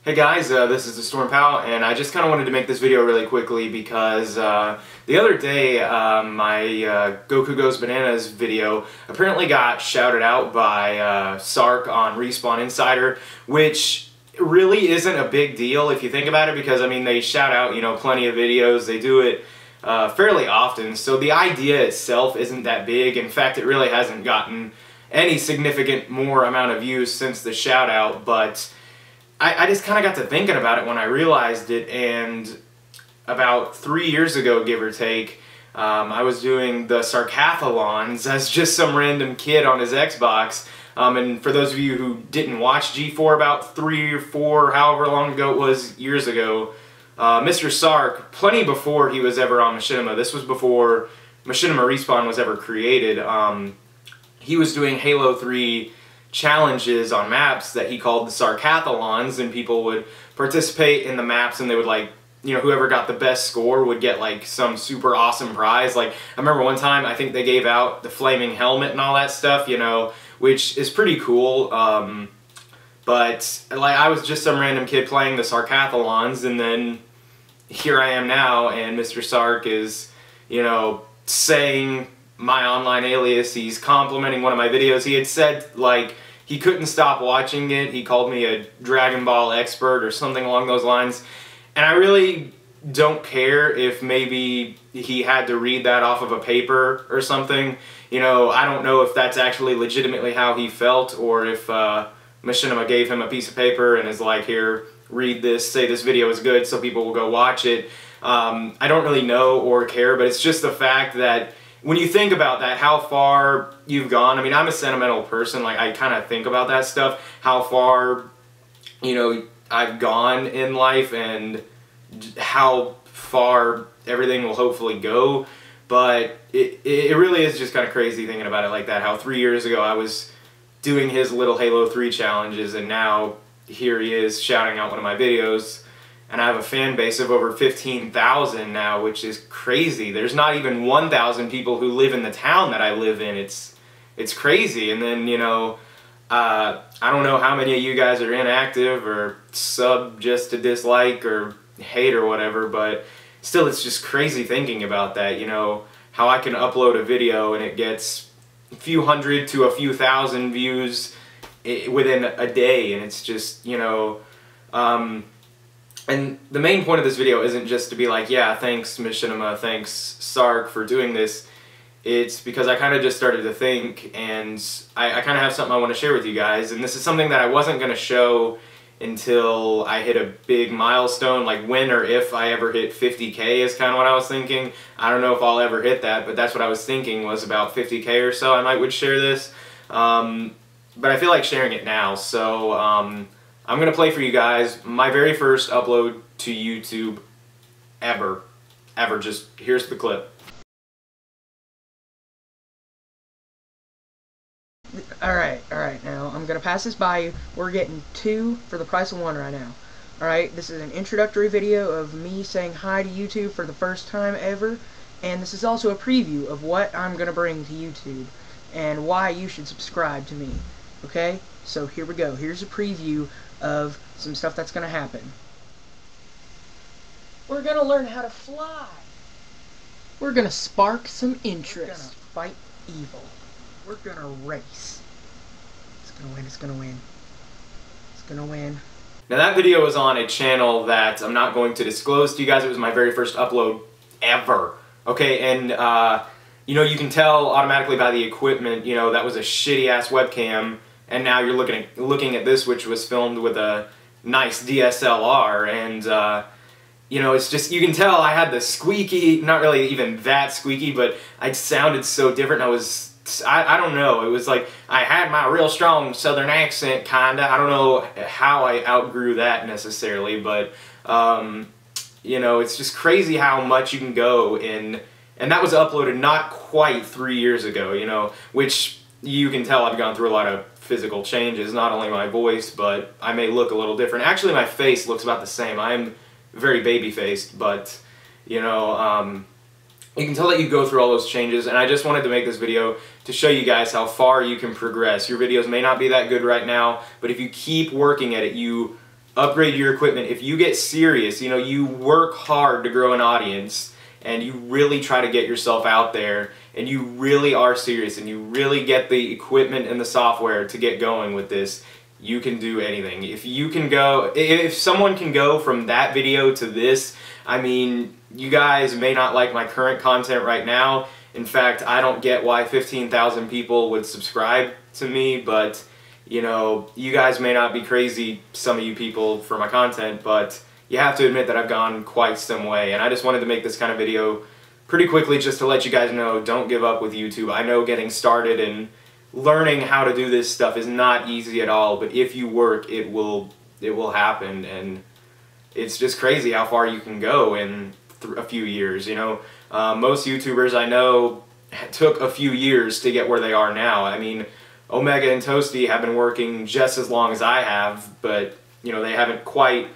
Hey guys, this is TheStormPow, and I just kind of wanted to make this video really quickly because the other day my Goku Goes Bananas video apparently got shouted out by Sark on Respawn Insider, which really isn't a big deal if you think about it, because I mean they shout out, you know, plenty of videos, they do it fairly often, so the idea itself isn't that big. In fact, it really hasn't gotten any significant more amount of views since the shout out, but I just kind of got to thinking about it when I realized it, and about 3 years ago, give or take, I was doing the Sarkathlons as just some random kid on his Xbox, and for those of you who didn't watch G4 about 3 or 4, however long ago it was, years ago, Mr. Sark, plenty before he was ever on Machinima, this was before Machinima Respawn was ever created, he was doing Halo 3 challenges on maps that he called the Sarkathlons, and people would participate in the maps and they would, like, you know, whoever got the best score would get like some super awesome prize. Like, I remember one time I think they gave out the flaming helmet and all that stuff, you know, which is pretty cool, but like I was just some random kid playing the Sarkathlons, and then here I am now, and Mr. Sark is, you know, saying my online alias, he's complimenting one of my videos. He had said, like, he couldn't stop watching it. He called me a Dragon Ball expert or something along those lines. And I really don't care if maybe he had to read that off of a paper or something. You know, I don't know if that's actually legitimately how he felt, or if Machinima gave him a piece of paper and is like, here, read this, say this video is good so people will go watch it. I don't really know or care, but it's just the fact that when you think about that, how far you've gone. I mean, I'm a sentimental person, like I kind of think about that stuff, how far, you know, I've gone in life and how far everything will hopefully go. But it really is just kind of crazy thinking about it like that, how 3 years ago I was doing his little Halo 3 challenges, and now here he is shouting out one of my videos. And I have a fan base of over 15,000 now, which is crazy. There's not even 1,000 people who live in the town that I live in. It's crazy. And then, you know, I don't know how many of you guys are inactive or sub just to dislike or hate or whatever, but still it's just crazy thinking about that, you know, how I can upload a video and it gets a few hundred to a few thousand views within a day, and it's just, you know, and the main point of this video isn't just to be like, yeah, thanks Machinima, thanks Sark for doing this. It's because I kind of just started to think, and I kind of have something I want to share with you guys, and this is something that I wasn't going to show until I hit a big milestone, like when or if I ever hit 50K is kind of what I was thinking. I don't know if I'll ever hit that, but that's what I was thinking, was about 50K or so I would share this. But I feel like sharing it now, so I'm going to play for you guys my very first upload to YouTube ever. Just, here's the clip. Alright, now I'm going to pass this by you. We're getting 2 for the price of 1 right now. Alright, this is an introductory video of me saying hi to YouTube for the first time ever, and this is also a preview of what I'm going to bring to YouTube and why you should subscribe to me. Okay? So here we go. Here's a preview of some stuff that's going to happen. We're going to learn how to fly. We're going to spark some interest. We're going to fight evil. We're going to race. It's going to win, it's going to win. It's going to win. Now that video was on a channel that I'm not going to disclose to you guys. It was my very first upload ever. Okay, and you know, you can tell automatically by the equipment, you know, that was a shitty ass webcam. And now you're looking at this, which was filmed with a nice DSLR, and you know, it's just, you can tell I had the squeaky, not really even that squeaky, but I sounded so different. I don't know, it was like I had my real strong southern accent, kinda. I don't know how I outgrew that necessarily, but you know, it's just crazy how much you can go in, and that was uploaded not quite 3 years ago, you know, which you can tell I've gone through a lot of physical changes, not only my voice, but I may look a little different. Actually, my face looks about the same. I'm very baby-faced, but, you know, you can tell that you go through all those changes, and I just wanted to make this video to show you guys how far you can progress. Your videos may not be that good right now, but if you keep working at it, you upgrade your equipment, if you get serious, you know, you work hard to grow an audience, and you really try to get yourself out there, and you really are serious, and you really get the equipment and the software to get going with this, you can do anything. If you can go, if someone can go from that video to this, I mean, you guys may not like my current content right now. In fact, I don't get why 15,000 people would subscribe to me, but you know, you guys may not be crazy, some of you people, for my content, but you have to admit that I've gone quite some way, and I just wanted to make this kind of video pretty quickly just to let you guys know, don't give up with YouTube. I know getting started and learning how to do this stuff is not easy at all, but if you work, it will happen, and it's just crazy how far you can go in a few years, you know. Most YouTubers I know took a few years to get where they are now. I mean, Omega and Toasty have been working just as long as I have, but, you know, they haven't quite,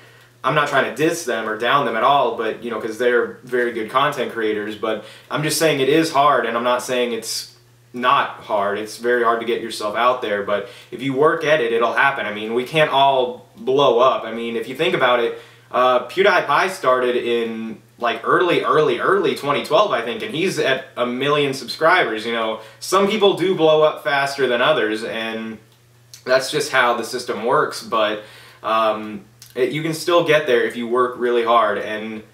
I'm not trying to diss them or down them at all, but, you know, because they're very good content creators, but I'm just saying it is hard, and I'm not saying it's not hard. It's very hard to get yourself out there, but if you work at it, it'll happen. I mean, we can't all blow up. I mean, if you think about it, PewDiePie started in like early 2012, I think, and he's at 1 million subscribers. You know, some people do blow up faster than others, and that's just how the system works, but you can still get there if you work really hard, and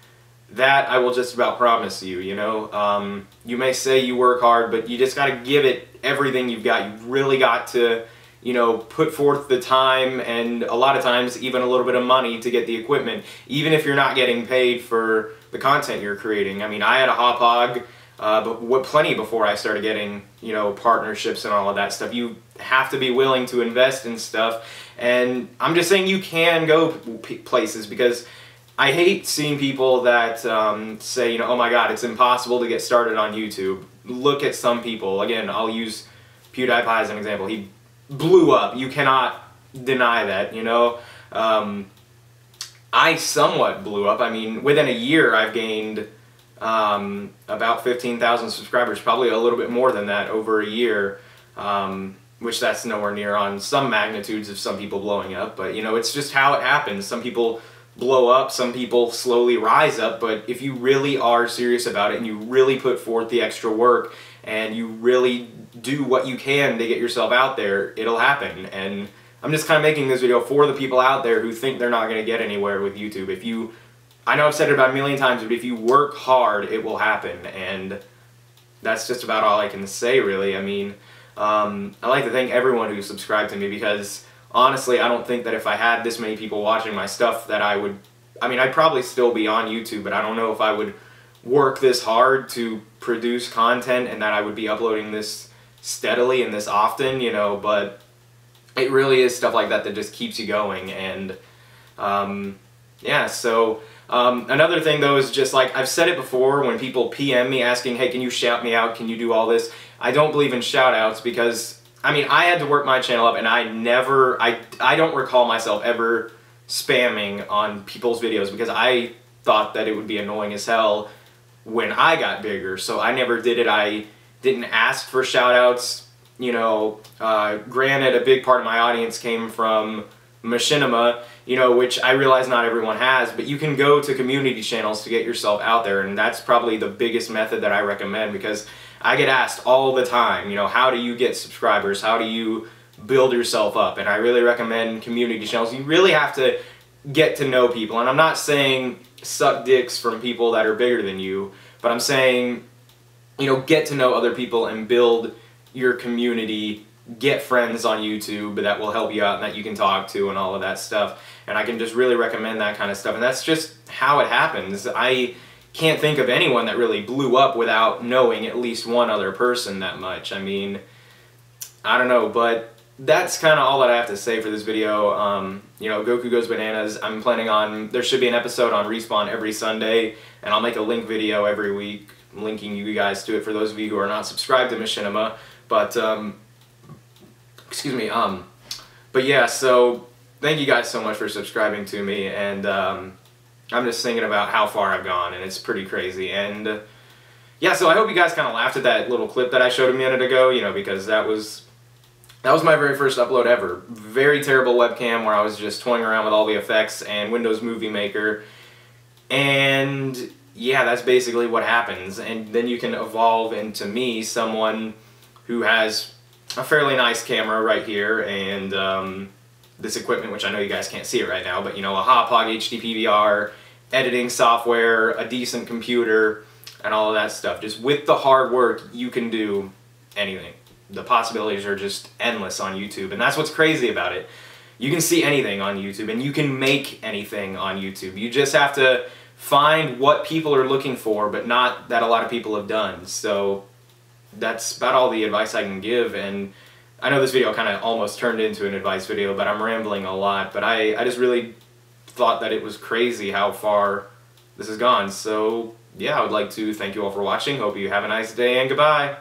that I will just about promise you, you know. You may say you work hard, but you just got to give it everything you've got. You've really got to, you know, put forth the time, and a lot of times even a little bit of money to get the equipment, even if you're not getting paid for the content you're creating. I mean, I had a hop hog, but plenty before I started getting, you know, partnerships and all of that stuff. You have to be willing to invest in stuff, and I'm just saying you can go places, because I hate seeing people that say, you know, oh my god, it's impossible to get started on YouTube. Look at some people. Again, I'll use PewDiePie as an example. He blew up. You cannot deny that, you know. I somewhat blew up. I mean, within a year I've gained about 15,000 subscribers, probably a little bit more than that over a year, which that's nowhere near on some magnitudes of some people blowing up, but you know, it's just how it happens. Some people blow up, some people slowly rise up, but if you really are serious about it and you really put forth the extra work and you really do what you can to get yourself out there, it'll happen. And I'm just kind of making this video for the people out there who think they're not going to get anywhere with YouTube. If you, I know I've said it about 1,000,000 times, but if you work hard, it will happen, and that's just about all I can say, really. I mean, I like to thank everyone who subscribed to me, because honestly, I don't think that if I had this many people watching my stuff that I would, I mean, I'd probably still be on YouTube, but I don't know if I would work this hard to produce content and that I would be uploading this steadily and this often, you know, but it really is stuff like that that just keeps you going. And yeah, so another thing though is just like, I've said it before, when people PM me asking, hey, can you shout me out, can you do all this? I don't believe in shout outs, because I mean, I had to work my channel up, and I don't recall myself ever spamming on people's videos, because I thought that it would be annoying as hell when I got bigger, so I never did it. I didn't ask for shout outs. You know, granted, a big part of my audience came from machinima, you know, which I realize not everyone has, but you can go to community channels to get yourself out there, and that's probably the biggest method that I recommend, because I get asked all the time, you know, how do you get subscribers? How do you build yourself up? And I really recommend community channels. You really have to get to know people, and I'm not saying suck dicks from people that are bigger than you, but I'm saying, you know, get to know other people and build your community, get friends on YouTube that will help you out and that you can talk to and all of that stuff. And I can just really recommend that kind of stuff, and that's just how it happens. I can't think of anyone that really blew up without knowing at least one other person that much. I mean, I don't know, but that's kind of all that I have to say for this video. You know, Goku Goes Bananas, I'm planning on, there should be an episode on Respawn every Sunday, and I'll make a link video every week linking you guys to it for those of you who are not subscribed to Machinima. But, excuse me, but yeah, so thank you guys so much for subscribing to me, and I'm just thinking about how far I've gone, and it's pretty crazy. And yeah, so I hope you guys kind of laughed at that little clip that I showed a minute ago, you know, because that was That was my very first upload ever. Very terrible webcam where I was just toying around with all the effects and Windows Movie Maker. And yeah, that's basically what happens. And then you can evolve into me, someone who has a fairly nice camera right here and this equipment, which I know you guys can't see it right now, but you know, a Hotpog HD PVR, editing software, a decent computer, and all of that stuff. Just with the hard work, you can do anything. The possibilities are just endless on YouTube, and that's what's crazy about it. You can see anything on YouTube, and you can make anything on YouTube. You just have to find what people are looking for, but not that a lot of people have done. So that's about all the advice I can give, and I know this video kind of almost turned into an advice video, but I'm rambling a lot, but I just really thought that it was crazy how far this has gone. So yeah, I would like to thank you all for watching. Hope you have a nice day, and goodbye.